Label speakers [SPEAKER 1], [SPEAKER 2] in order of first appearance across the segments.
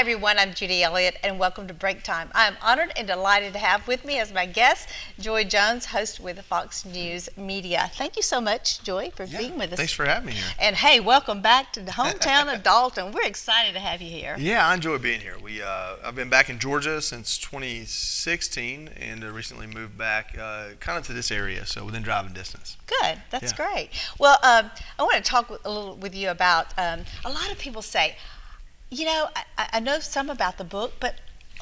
[SPEAKER 1] Hi everyone, I'm Judy Elliott and welcome to Breaktime. I am honored and delighted to have with me as my guest Joy Jones, host with Fox News Media. Thank you so much, Joy, for being with us.
[SPEAKER 2] Thanks for having me here.
[SPEAKER 1] And hey, welcome back to the hometown of Dalton. We're excited to have you here.
[SPEAKER 2] Yeah, I enjoy being here. I've been back in Georgia since 2016 and recently moved back kind of to this area, so within driving distance.
[SPEAKER 1] Good, that's great. Well, I want to talk a little with you about, a lot of people say, you know, I know some about the book, but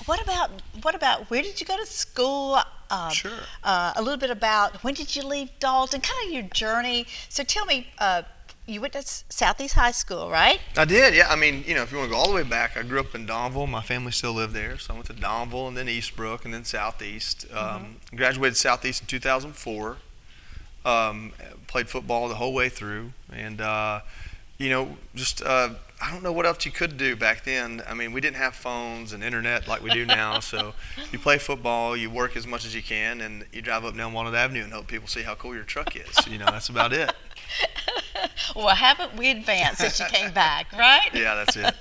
[SPEAKER 1] what about where did you go to school?
[SPEAKER 2] Sure.
[SPEAKER 1] A little bit about when did you leave Dalton, kind of your journey. So tell me, you went to Southeast High School, right?
[SPEAKER 2] I did, yeah. I mean, you know, if you want to go all the way back, I grew up in Donville. My family still lived there, so I went to Donville and then Eastbrook and then Southeast. Graduated Southeast in 2004. Played football the whole way through, and you know, just I don't know what else you could do back then. I mean, we didn't have phones and internet like we do now, so you play football, you work as much as you can, and you drive up down Walnut Avenue and hope people see how cool your truck is. You know, that's about it.
[SPEAKER 1] Well, haven't we advanced since you came back, right?
[SPEAKER 2] Yeah, that's it.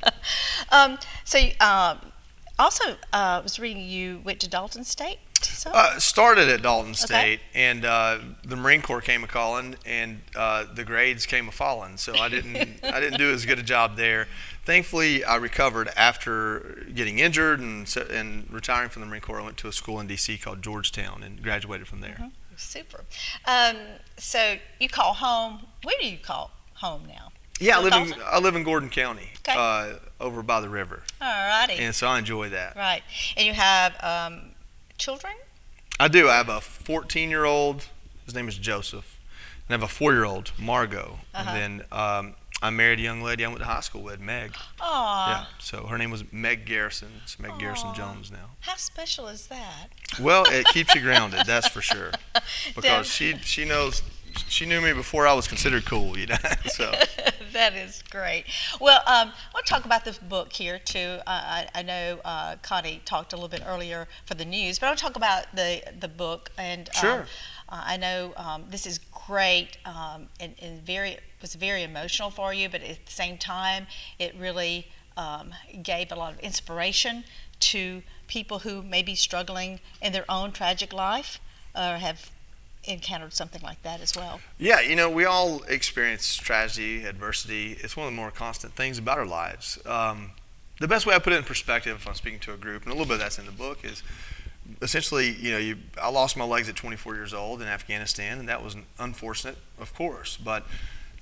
[SPEAKER 1] Also, I was reading you went to Dalton State. So?
[SPEAKER 2] Started at Dalton State, and the Marine Corps came a calling, and the grades came a falling. So I didn't do as good a job there. Thankfully, I recovered after getting injured and retiring from the Marine Corps. I went to a school in D.C. called Georgetown and graduated from there.
[SPEAKER 1] Super. So you call home. Where do you call home now?
[SPEAKER 2] Yeah, I live in Gordon County, over by the river.
[SPEAKER 1] All righty.
[SPEAKER 2] And so I enjoy that.
[SPEAKER 1] Right. And you have children?
[SPEAKER 2] I do. I have a 14-year-old. His name is Joseph. And I have a 4-year-old, Margot. And then I married a young lady I went to high school with, Meg.
[SPEAKER 1] Aww.
[SPEAKER 2] Yeah. So her name was Meg Garrison. It's Meg Garrison Jones now.
[SPEAKER 1] How special is that?
[SPEAKER 2] Well, it keeps you grounded, that's for sure. Because she knows. She knew me before I was considered cool, you know. So
[SPEAKER 1] that is great. Well, I want to talk about this book here too. I know Connie talked a little bit earlier for the news, but I want to talk about the book. And
[SPEAKER 2] sure.
[SPEAKER 1] I know this is great and was very emotional for you, but at the same time, it really gave a lot of inspiration to people who may be struggling in their own tragic life or have encountered something like that as well.
[SPEAKER 2] Yeah, you know, we all experience tragedy, adversity. It's one of the more constant things about our lives. The best way I put it in perspective, if I'm speaking to a group, and a little bit of that's in the book, is essentially, you know, I lost my legs at 24 years old in Afghanistan, and that was unfortunate, of course. But,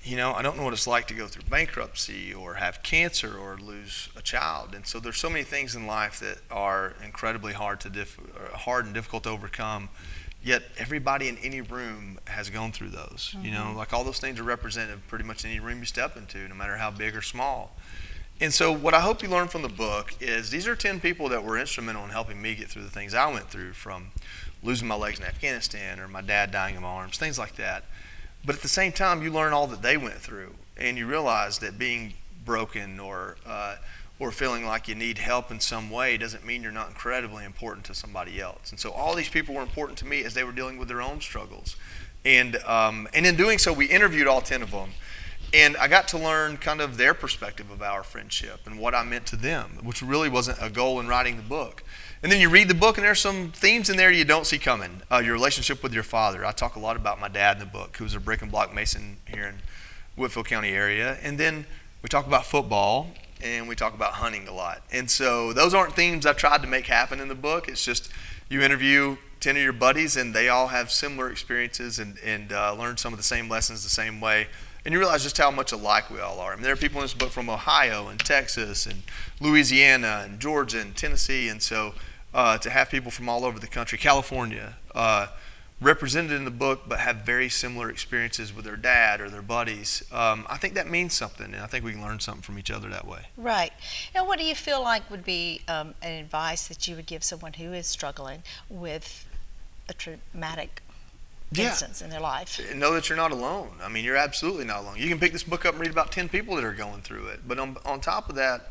[SPEAKER 2] you know, I don't know what it's like to go through bankruptcy or have cancer or lose a child. And so there's so many things in life that are incredibly hard and difficult to overcome. Yet everybody in any room has gone through those. You know, like all those things are represented pretty much in any room you step into, no matter how big or small. And so what I hope you learn from the book is these are 10 people that were instrumental in helping me get through the things I went through, from losing my legs in Afghanistan or my dad dying of my arms, things like that. But at the same time, you learn all that they went through, and you realize that being broken or feeling like you need help in some way doesn't mean you're not incredibly important to somebody else. And so all these people were important to me as they were dealing with their own struggles. And in doing so, we interviewed all 10 of them. And I got to learn kind of their perspective of our friendship and what I meant to them, which really wasn't a goal in writing the book. And then you read the book, and there's some themes in there you don't see coming. Your relationship with your father. I talk a lot about my dad in the book, who was a brick and block mason here in Whitfield County area. And then we talk about football, and we talk about hunting a lot. And so those aren't themes I tried to make happen in the book. It's just you interview 10 of your buddies, and they all have similar experiences and learn some of the same lessons the same way. And you realize just how much alike we all are. I mean, there are people in this book from Ohio and Texas and Louisiana and Georgia and Tennessee. And so to have people from all over the country, California, represented in the book but have very similar experiences with their dad or their buddies, I think that means something, and I think we can learn something from each other that way.
[SPEAKER 1] Right. Now, what do you feel like would be an advice that you would give someone who is struggling with a traumatic instance in their life?
[SPEAKER 2] Know that you're not alone. I mean, you're absolutely not alone. You can pick this book up and read about 10 people that are going through it, but on top of that,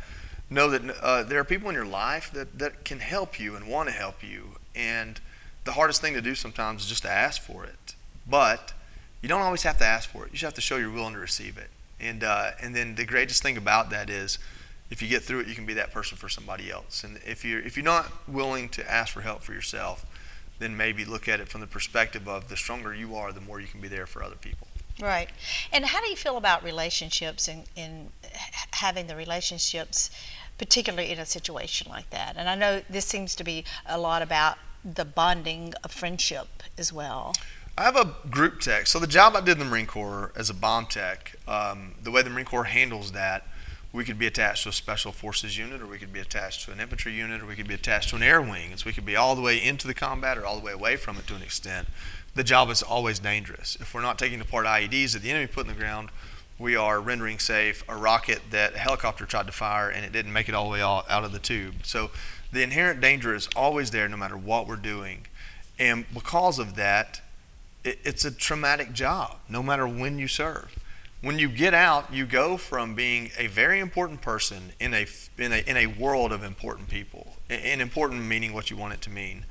[SPEAKER 2] know that there are people in your life that can help you and want to help you, and the hardest thing to do sometimes is just to ask for it. But you don't always have to ask for it. You just have to show you're willing to receive it. And then the greatest thing about that is if you get through it, you can be that person for somebody else. And if you're not willing to ask for help for yourself, then maybe look at it from the perspective of the stronger you are, the more you can be there for other people.
[SPEAKER 1] Right. And how do you feel about relationships and having the relationships, particularly in a situation like that? And I know this seems to be a lot about the bonding of friendship as well.
[SPEAKER 2] I have a group text. So the job I did in the Marine Corps as a bomb tech, the way the Marine Corps handles that, we could be attached to a special forces unit, or we could be attached to an infantry unit, or we could be attached to an air wing. And so we could be all the way into the combat or all the way away from it to an extent. The job is always dangerous. If we're not taking apart IEDs that the enemy put in the ground, we are rendering safe a rocket that a helicopter tried to fire and it didn't make it all the way out of the tube. So the inherent danger is always there no matter what we're doing. And because of that, it's a traumatic job no matter when you serve. When you get out, you go from being a very important person in a world of important people, and important meaning what you want it to mean,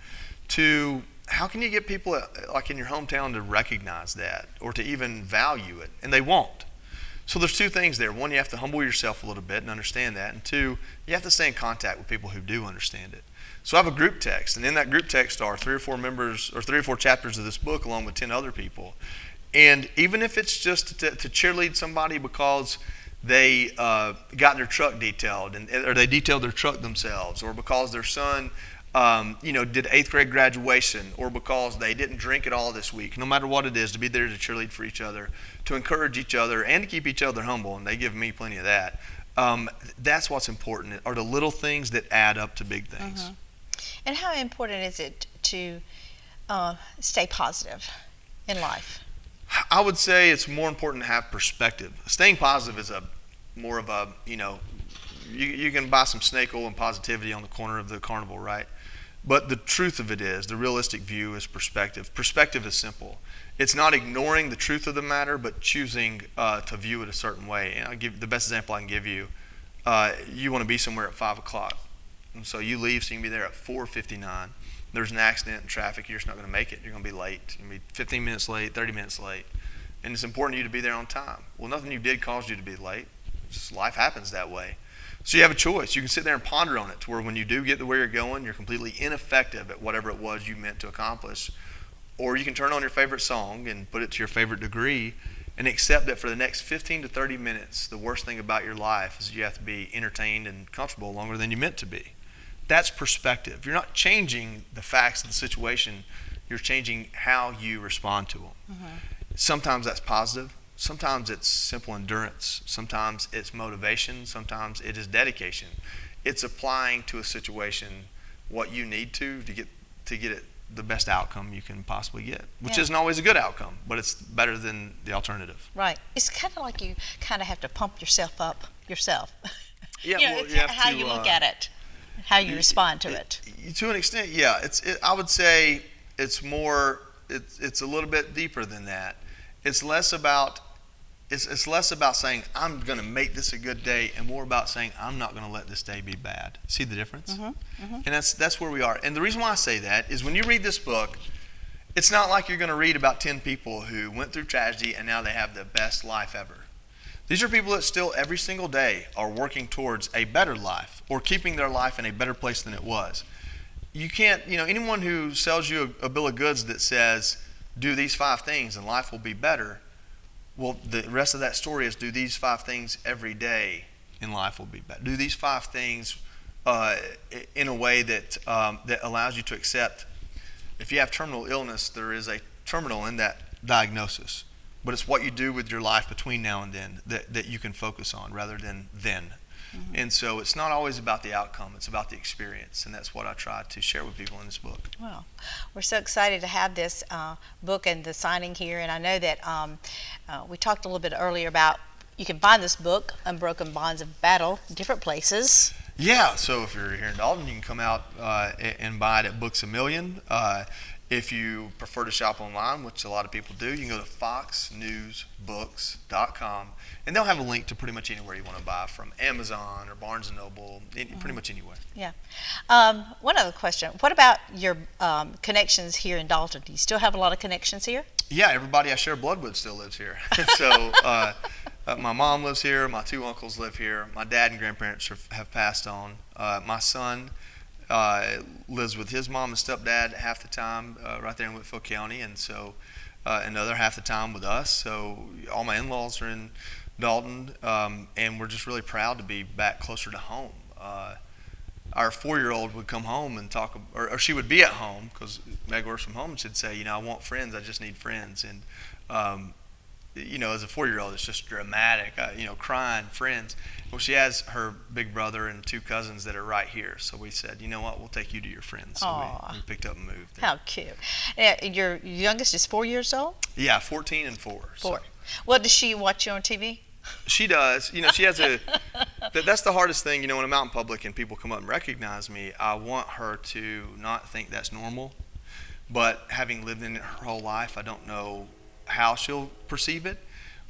[SPEAKER 2] to how can you get people like in your hometown to recognize that or to even value it? And they won't. So there's two things there. One, you have to humble yourself a little bit and understand that. And two, you have to stay in contact with people who do understand it. So I have a group text, and in that group text are 3 or 4 members or 3 or 4 chapters of this book along with 10 other people. And even if it's just to cheerlead somebody because they got their truck detailed, or they detailed their truck themselves, or because their son did 8th grade graduation, or because they didn't drink at all this week, no matter what it is, to be there to cheerlead for each other, to encourage each other, and to keep each other humble, and they give me plenty of that. That's what's important, are the little things that add up to big things.
[SPEAKER 1] Mm-hmm. And how important is it to stay positive in life?
[SPEAKER 2] I would say it's more important to have perspective. Staying positive is more of a, you can buy some snake oil and positivity on the corner of the carnival, right? But the truth of it is, the realistic view is perspective. Perspective is simple. It's not ignoring the truth of the matter, but choosing to view it a certain way. And I'll give the best example I can give you. You want to be somewhere at 5 o'clock. And so you leave so you can be there at 4:59. There's an accident in traffic, you're just not going to make it. You're going to be late. You're going to be 15 minutes late, 30 minutes late. And it's important to you to be there on time. Well, nothing you did caused you to be late. Just life happens that way. So you have a choice. You can sit there and ponder on it to where when you do get to where you're going, you're completely ineffective at whatever it was you meant to accomplish. Or you can turn on your favorite song and put it to your favorite degree and accept that for the next 15 to 30 minutes, the worst thing about your life is you have to be entertained and comfortable longer than you meant to be. That's perspective. You're not changing the facts of the situation. You're changing how you respond to them. Mm-hmm. Sometimes that's positive. Sometimes it's simple endurance. Sometimes it's motivation. Sometimes it is dedication. It's applying to a situation what you need to get it the best outcome you can possibly get, which isn't always a good outcome, but it's better than the alternative.
[SPEAKER 1] Right. It's kind of like you kind of have to pump yourself up yourself.
[SPEAKER 2] Yeah,
[SPEAKER 1] it's how you look at it. How you respond to it.
[SPEAKER 2] To an extent, yeah. I would say it's more. It's a little bit deeper than that. It's less about saying I'm going to make this a good day, and more about saying I'm not going to let this day be bad. See the difference? Mm-hmm, mm-hmm. And that's where we are. And the reason why I say that is when you read this book, it's not like you're going to read about 10 people who went through tragedy and now they have the best life ever. These are people that still every single day are working towards a better life or keeping their life in a better place than it was. You can't, anyone who sells you a bill of goods that says, do these 5 things and life will be better, well, the rest of that story is do these 5 things every day and life will be better. Do these 5 things in a way that allows you to accept, if you have terminal illness, there is a terminal in that diagnosis. But it's what you do with your life between now and then that you can focus on rather than then. Mm-hmm. And so it's not always about the outcome, it's about the experience. And that's what I try to share with people in this book.
[SPEAKER 1] Well, we're so excited to have this book and the signing here. And I know that we talked a little bit earlier about you can find this book, Unbroken Bonds of Battle, in different places.
[SPEAKER 2] Yeah, so if you're here in Dalton, you can come out and buy it at Books A Million. If you prefer to shop online, which a lot of people do, you can go to foxnewsbooks.com, and they'll have a link to pretty much anywhere you want to buy, from Amazon or Barnes & Noble, pretty much anywhere. Yeah.
[SPEAKER 1] One other question. What about your connections here in Dalton? Do you still have a lot of connections here?
[SPEAKER 2] Yeah, everybody I share blood with still lives here. So My mom lives here. My two uncles live here. My dad and grandparents have passed on. My son lives with his mom and stepdad half the time right there in Whitfield County, and so another half the time with us. So all my in-laws are in Dalton, and we're just really proud to be back closer to home. Our 4-year-old would come home and talk, or she would be at home because Meg works from home, and she'd say, I want friends. I just need friends. And as a 4-year-old, it's just dramatic, crying, friends. Well, she has her big brother and 2 cousins that are right here. So we said, you know what, we'll take you to your friends. So we picked up and moved.
[SPEAKER 1] How cute. Your youngest is 4 years old?
[SPEAKER 2] Yeah, 14 and 4.
[SPEAKER 1] So. Well, does she watch you on TV?
[SPEAKER 2] She does. She has that's the hardest thing, when I'm out in public and people come up and recognize me, I want her to not think that's normal. But having lived in it her whole life, I don't know how she'll perceive it,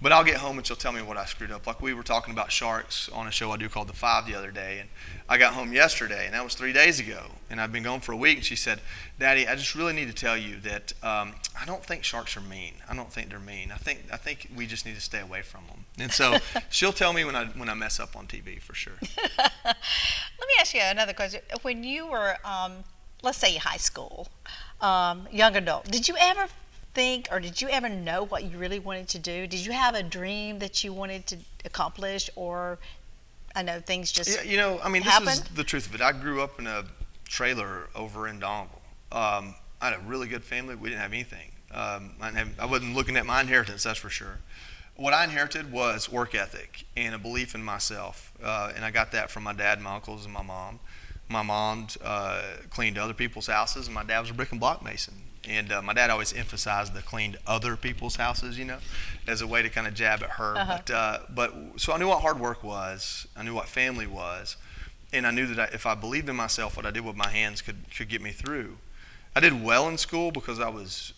[SPEAKER 2] but I'll get home and she'll tell me what I screwed up. Like we were talking about sharks on a show I do called The Five the other day, and I got home yesterday, and that was 3 days ago, and I've been gone for a week, and she said, Daddy, I just really need to tell you that I don't think sharks are mean. I don't think they're mean. I think we just need to stay away from them. And so she'll tell me when I mess up on TV for sure.
[SPEAKER 1] Let me ask you another question. When you were, let's say high school, young adult, did you ever think, or did you ever know what you really wanted to do? Did you have a dream that you wanted to accomplish, or I know things just
[SPEAKER 2] happened? This is the truth of it. I grew up in a trailer over in Donald. I had a really good family. We didn't have anything. I wasn't looking at my inheritance, that's for sure. What I inherited was work ethic and a belief in myself, and I got that from my dad, my uncles, and my mom. My mom cleaned other people's houses, and my dad was a brick and block mason. And my dad always emphasized the cleaned other people's houses, as a way to kind of jab at her. Uh-huh. But so I knew what hard work was. I knew what family was. And I knew that if I believed in myself, what I did with my hands could get me through. I did well in school because I was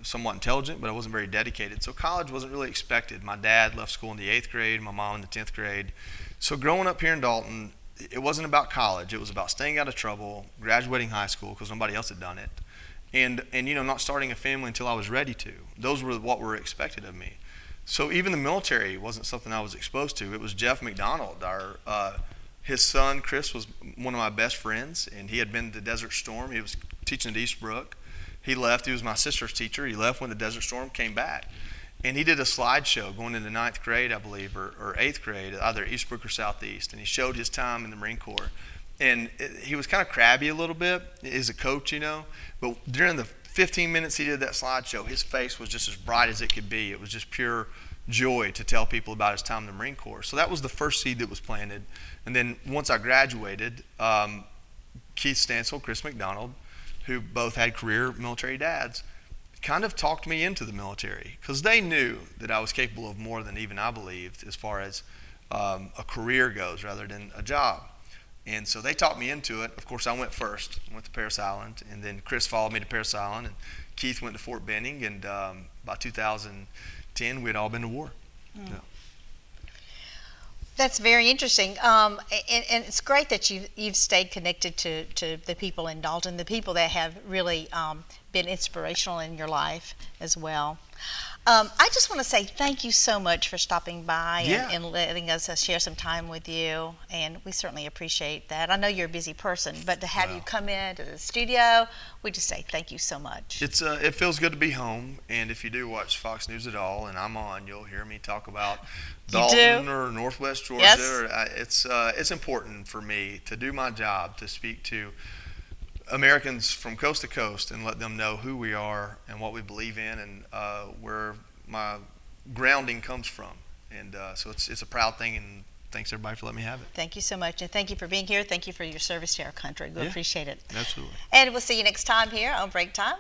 [SPEAKER 2] somewhat intelligent, but I wasn't very dedicated. So college wasn't really expected. My dad left school in the 8th grade, my mom in the 10th grade. So growing up here in Dalton, it wasn't about college. It was about staying out of trouble, graduating high school because nobody else had done it. And not starting a family until I was ready to. Those were what were expected of me. So even the military wasn't something I was exposed to. It was Jeff McDonald. His son, Chris, was one of my best friends, and he had been to Desert Storm. He was teaching at Eastbrook. He left. He was my sister's teacher. He left when the Desert Storm came back. And he did a slideshow going into 9th grade, I believe, or 8th grade, either Eastbrook or Southeast. And he showed his time in the Marine Corps. And he was kind of crabby a little bit as a coach, But during the 15 minutes he did that slideshow, his face was just as bright as it could be. It was just pure joy to tell people about his time in the Marine Corps. So that was the first seed that was planted. And then once I graduated, Keith Stansel, Chris McDonald, who both had career military dads, kind of talked me into the military because they knew that I was capable of more than even I believed as far as a career goes rather than a job. And so they talked me into it. Of course, I went first. I went to Parris Island, and then Chris followed me to Parris Island, and Keith went to Fort Benning, and by 2010, we had all been to war.
[SPEAKER 1] Mm. Yeah. That's very interesting, and it's great that you've stayed connected to the people in Dalton, the people that have really been inspirational in your life as well. I just want to say thank you so much for stopping by and letting us share some time with you, and we certainly appreciate that. I know you're a busy person, but to have you come into the studio, we just say thank you so much.
[SPEAKER 2] It feels good to be home, and if you do watch Fox News at all, and I'm on, you'll hear me talk about Dalton or Northwest Georgia.
[SPEAKER 1] Yes.
[SPEAKER 2] It's important for me to do my job, to speak to Americans from coast to coast and let them know who we are and what we believe in and where my grounding comes from. And so it's a proud thing, and thanks everybody for letting me have it.
[SPEAKER 1] Thank you so much, and thank you for being here. Thank you for your service to our country. We appreciate it.
[SPEAKER 2] Absolutely.
[SPEAKER 1] And we'll see you next time here on Breaktime.